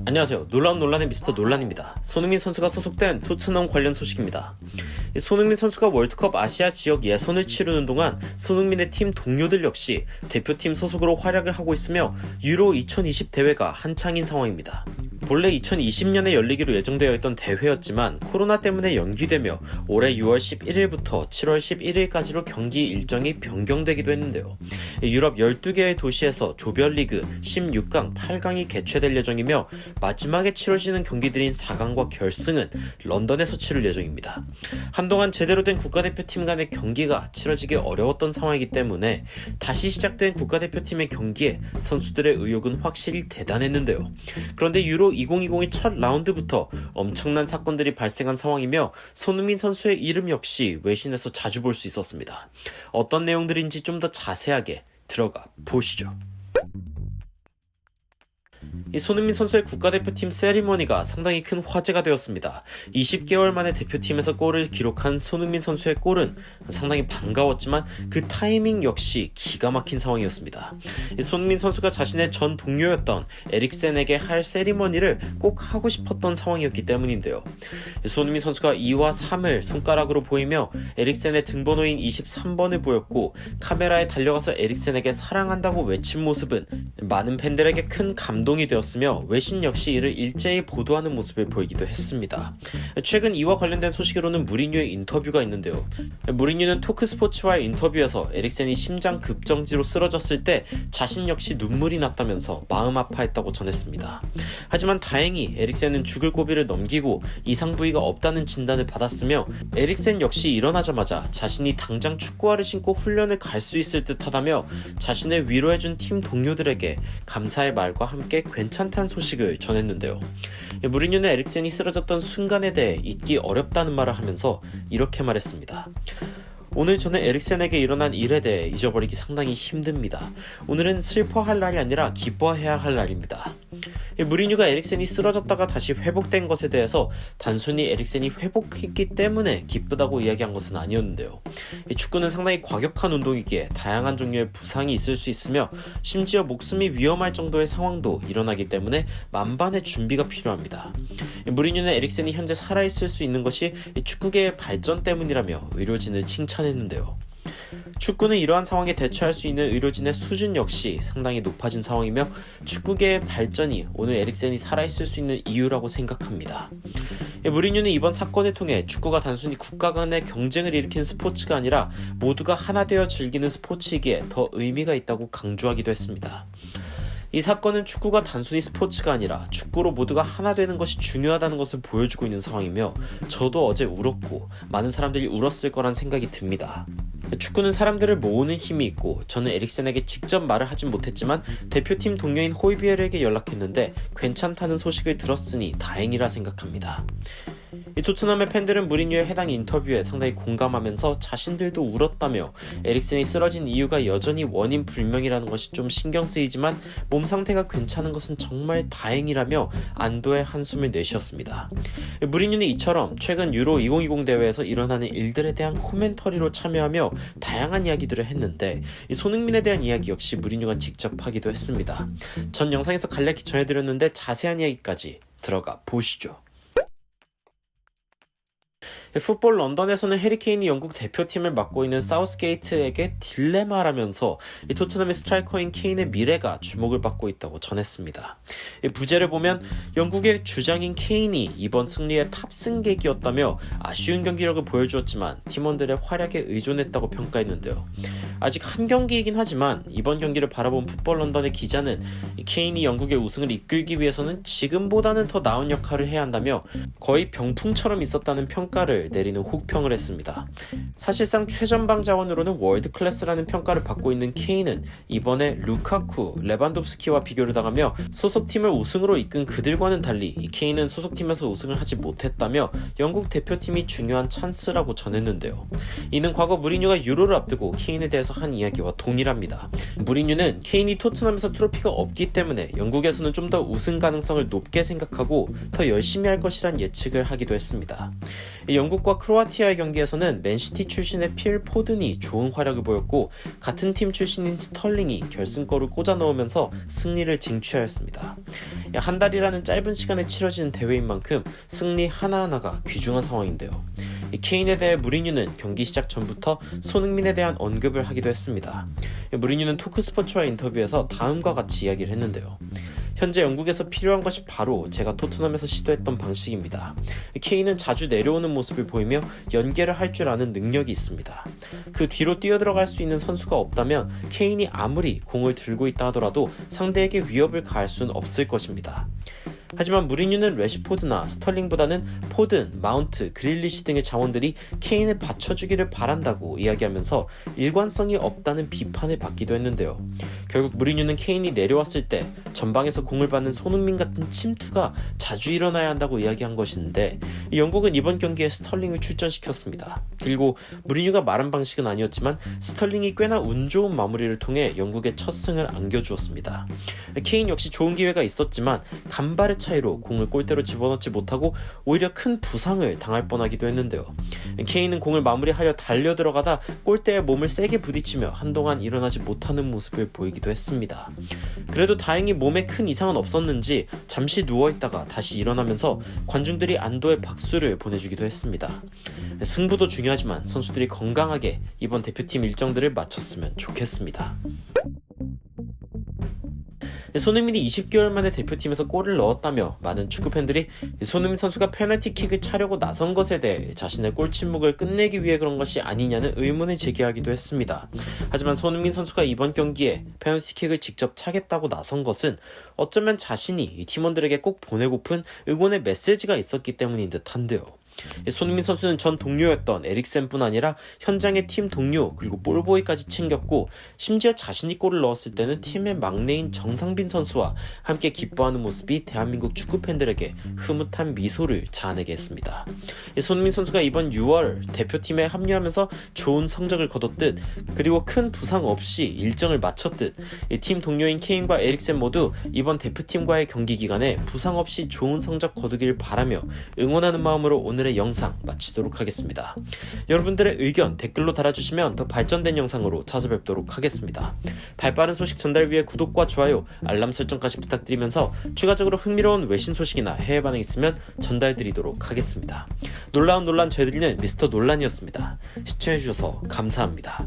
안녕하세요. 놀라운 논란의 미스터 논란입니다. 손흥민 선수가 소속된 토트넘 관련 소식입니다. 손흥민 선수가 월드컵 아시아 지역 예선을 치르는 동안 손흥민의 팀 동료들 역시 대표팀 소속으로 활약을 하고 있으며 유로 2020 대회가 한창인 상황입니다. 본래 2020년에 열리기로 예정되어 있던 대회였지만 코로나 때문에 연기되며 올해 6월 11일부터 7월 11일까지로 경기 일정이 변경되기도 했는데요. 유럽 12개의 도시에서 조별리그 16강, 8강이 개최될 예정이며 마지막에 치러지는 경기들인 4강과 결승은 런던에서 치를 예정입니다. 한동안 제대로 된 국가대표팀 간의 경기가 치러지기 어려웠던 상황이기 때문에 다시 시작된 국가대표팀의 경기에 선수들의 의욕은 확실히 대단했는데요. 그런데 유로 2020의 첫 라운드부터 엄청난 사건들이 발생한 상황이며 손흥민 선수의 이름 역시 외신에서 자주 볼 수 있었습니다. 어떤 내용들인지 좀 더 자세하게 들어가 보시죠. 이 손흥민 선수의 국가대표팀 세리머니가 상당히 큰 화제가 되었습니다. 20개월 만에 대표팀에서 골을 기록한 손흥민 선수의 골은 상당히 반가웠지만 그 타이밍 역시 기가 막힌 상황이었습니다. 이 손흥민 선수가 자신의 전 동료였던 에릭센에게 할 세리머니를 꼭 하고 싶었던 상황이었기 때문인데요. 손흥민 선수가 2와 3을 손가락으로 보이며 에릭센의 등번호인 23번을 보였고 카메라에 달려가서 에릭센에게 사랑한다고 외친 모습은 많은 팬들에게 큰 감동이 되었으며 외신 역시 이를 일제히 보도하는 모습을 보이기도 했습니다. 최근 이와 관련된 소식으로는 무리뉴의 인터뷰가 있는데요. 무리뉴는 토크스포츠와의 인터뷰에서 에릭센이 심장 급정지로 쓰러졌을 때 자신 역시 눈물이 났다면서 마음 아파했다고 전했습니다. 하지만 다행히 에릭센은 죽을 고비를 넘기고 이상 부위가 없다는 진단을 받았으며 에릭센 역시 일어나자마자 자신이 당장 축구화를 신고 훈련을 갈 수 있을 듯하다며 자신을 위로해준 팀 동료들에게 감사의 말과 함께 괜찮다는 소식을 전했는데요. 무리뉴는 에릭센이 쓰러졌던 순간에 대해 잊기 어렵다는 말을 하면서 이렇게 말했습니다. 오늘 저는 에릭센에게 일어난 일에 대해 잊어버리기 상당히 힘듭니다. 오늘은 슬퍼할 날이 아니라 기뻐해야 할 날입니다. 무리뉴가 에릭센이 쓰러졌다가 다시 회복된 것에 대해서 단순히 에릭센이 회복했기 때문에 기쁘다고 이야기한 것은 아니었는데요. 축구는 상당히 과격한 운동이기에 다양한 종류의 부상이 있을 수 있으며 심지어 목숨이 위험할 정도의 상황도 일어나기 때문에 만반의 준비가 필요합니다. 무리뉴는 에릭센이 현재 살아있을 수 있는 것이 축구계의 발전 때문이라며 의료진을 칭찬했는데요. 축구는 이러한 상황에 대처할 수 있는 의료진의 수준 역시 상당히 높아진 상황이며 축구계의 발전이 오늘 에릭센이 살아있을 수 있는 이유라고 생각합니다. 무리뉴는 이번 사건을 통해 축구가 단순히 국가 간의 경쟁을 일으키는 스포츠가 아니라 모두가 하나 되어 즐기는 스포츠이기에 더 의미가 있다고 강조하기도 했습니다. 이 사건은 축구가 단순히 스포츠가 아니라 축구로 모두가 하나 되는 것이 중요하다는 것을 보여주고 있는 상황이며 저도 어제 울었고 많은 사람들이 울었을 거란 생각이 듭니다. 축구는 사람들을 모으는 힘이 있고 저는 에릭센에게 직접 말을 하진 못했지만 대표팀 동료인 호이비에르에게 연락했는데 괜찮다는 소식을 들었으니 다행이라 생각합니다. 이 토트넘의 팬들은 무리뉴의 해당 인터뷰에 상당히 공감하면서 자신들도 울었다며 에릭센이 쓰러진 이유가 여전히 원인 불명이라는 것이 좀 신경 쓰이지만 몸 상태가 괜찮은 것은 정말 다행이라며 안도의 한숨을 내쉬었습니다. 무리뉴는 이처럼 최근 유로 2020 대회에서 일어나는 일들에 대한 코멘터리로 참여하며 다양한 이야기들을 했는데 이 손흥민에 대한 이야기 역시 무리뉴가 직접 하기도 했습니다. 전 영상에서 간략히 전해드렸는데 자세한 이야기까지 들어가 보시죠. 풋볼 런던에서는 해리케인이 영국 대표팀을 맡고 있는 사우스게이트에게 딜레마라면서 이 토트넘의 스트라이커인 케인의 미래가 주목을 받고 있다고 전했습니다. 부제를 보면 영국의 주장인 케인이 이번 승리의 탑승객이었다며 아쉬운 경기력을 보여주었지만 팀원들의 활약에 의존했다고 평가했는데요. 아직 한 경기이긴 하지만 이번 경기를 바라본 풋볼 런던의 기자는 케인이 영국의 우승을 이끌기 위해서는 지금보다는 더 나은 역할을 해야 한다며 거의 병풍처럼 있었다는 평가를 내리는 혹평을 했습니다. 사실상 최전방 자원으로는 월드클래스라는 평가를 받고 있는 케인은 이번에 루카쿠, 레반도프스키와 비교를 당하며 소속팀을 우승으로 이끈 그들과는 달리 이 케인은 소속팀에서 우승을 하지 못했다며 영국 대표팀이 중요한 찬스라고 전했는데요. 이는 과거 무리뉴가 유로를 앞두고 케인에 대해서 인터뷰에서 한 이야기와 동일합니다. 무리뉴는 케인이 토트넘에서 트로피가 없기 때문에 영국에서는 좀 더 우승 가능성을 높게 생각하고 더 열심히 할 것이란 예측을 하기도 했습니다. 영국과 크로아티아의 경기에서는 맨시티 출신의 필 포든이 좋은 활약을 보였고 같은 팀 출신인 스털링이 결승골을 꽂아 넣으면서 승리를 쟁취하였습니다. 한 달이라는 짧은 시간에 치러지는 대회인 만큼 승리 하나하나가 귀중한 상황인데요. 케인에 대해 무리뉴는 경기 시작 전부터 손흥민에 대한 언급을 하기도 했습니다. 무리뉴는 토크스포츠와의 인터뷰에서 다음과 같이 이야기를 했는데요. 현재 영국에서 필요한 것이 바로 제가 토트넘에서 시도했던 방식입니다. 케인은 자주 내려오는 모습을 보이며 연계를 할 줄 아는 능력이 있습니다. 그 뒤로 뛰어들어갈 수 있는 선수가 없다면 케인이 아무리 공을 들고 있다 하더라도 상대에게 위협을 가할 수는 없을 것입니다. 하지만 무리뉴는 레시포드나 스털링보다는 포든, 마운트, 그릴리시 등의 자원들이 케인을 받쳐주기를 바란다고 이야기하면서 일관성이 없다는 비판을 받기도 했는데요. 결국 무리뉴는 케인이 내려왔을 때 전방에서 공을 받는 손흥민 같은 침투가 자주 일어나야 한다고 이야기한 것인데 영국은 이번 경기에 스털링을 출전시켰습니다. 그리고 무리뉴가 말한 방식은 아니었지만 스털링이 꽤나 운 좋은 마무리를 통해 영국의 첫 승을 안겨주었습니다. 케인 역시 좋은 기회가 있었지만 간발의 차이로 공을 골대로 집어넣지 못하고 오히려 큰 부상을 당할 뻔하기도 했는데요. 케인은 공을 마무리하려 달려 들어가다 골대에 몸을 세게 부딪히며 한동안 일어나지 못하는 모습을 보이기도 했습니다. 그래도 다행히 몸에 큰 이상은 없었는지 잠시 누워있다가 다시 일어나면서 관중들이 안도의 박수를 보내주기도 했습니다. 승부도 중요하지만 선수들이 건강하게 이번 대표팀 일정들을 마쳤으면 좋겠습니다. 손흥민이 20개월 만에 대표팀에서 골을 넣었다며 많은 축구팬들이 손흥민 선수가 페널티킥을 차려고 나선 것에 대해 자신의 골 침묵을 끝내기 위해 그런 것이 아니냐는 의문을 제기하기도 했습니다. 하지만 손흥민 선수가 이번 경기에 페널티킥을 직접 차겠다고 나선 것은 어쩌면 자신이 팀원들에게 꼭 보내고픈 응원의 메시지가 있었기 때문인 듯한데요. 손흥민 선수는 전 동료였던 에릭센뿐 아니라 현장의 팀 동료 그리고 볼보이까지 챙겼고 심지어 자신이 골을 넣었을 때는 팀의 막내인 정상빈 선수와 함께 기뻐하는 모습이 대한민국 축구팬들에게 흐뭇한 미소를 자아내게 했습니다. 손흥민 선수가 이번 6월 대표팀에 합류하면서 좋은 성적을 거뒀듯 그리고 큰 부상 없이 일정을 마쳤듯 팀 동료인 케인과 에릭센 모두 이번 대표팀과의 경기 기간에 부상 없이 좋은 성적 거두길 바라며 응원하는 마음으로 오늘의 영상 마치도록 하겠습니다. 여러분들의 의견 댓글로 달아주시면 더 발전된 영상으로 찾아뵙도록 하겠습니다. 발빠른 소식 전달 위해 구독과 좋아요, 알람 설정까지 부탁드리면서 추가적으로 흥미로운 외신 소식이나 해외 반응 있으면 전달드리도록 하겠습니다. 놀라운 논란 되드리는 미스터 논란이었습니다. 시청해주셔서 감사합니다.